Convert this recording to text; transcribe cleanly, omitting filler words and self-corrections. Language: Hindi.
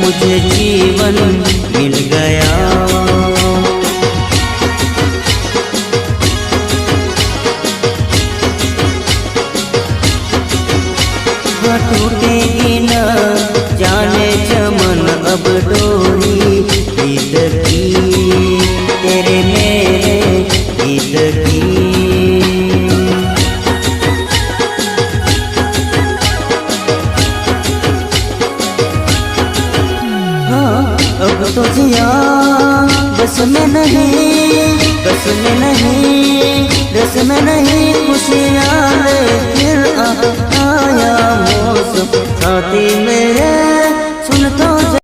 मुझे जीवन मिल गया। टूटेगी न जाने चमन अब डोरी गीत की, तेरे मेरे गीत की। हाँ अब तो जिया बस में नहीं, बस में नहीं, बस में नहीं, खुशियाँ फिर आया मौसम साथी मेरे सुन तो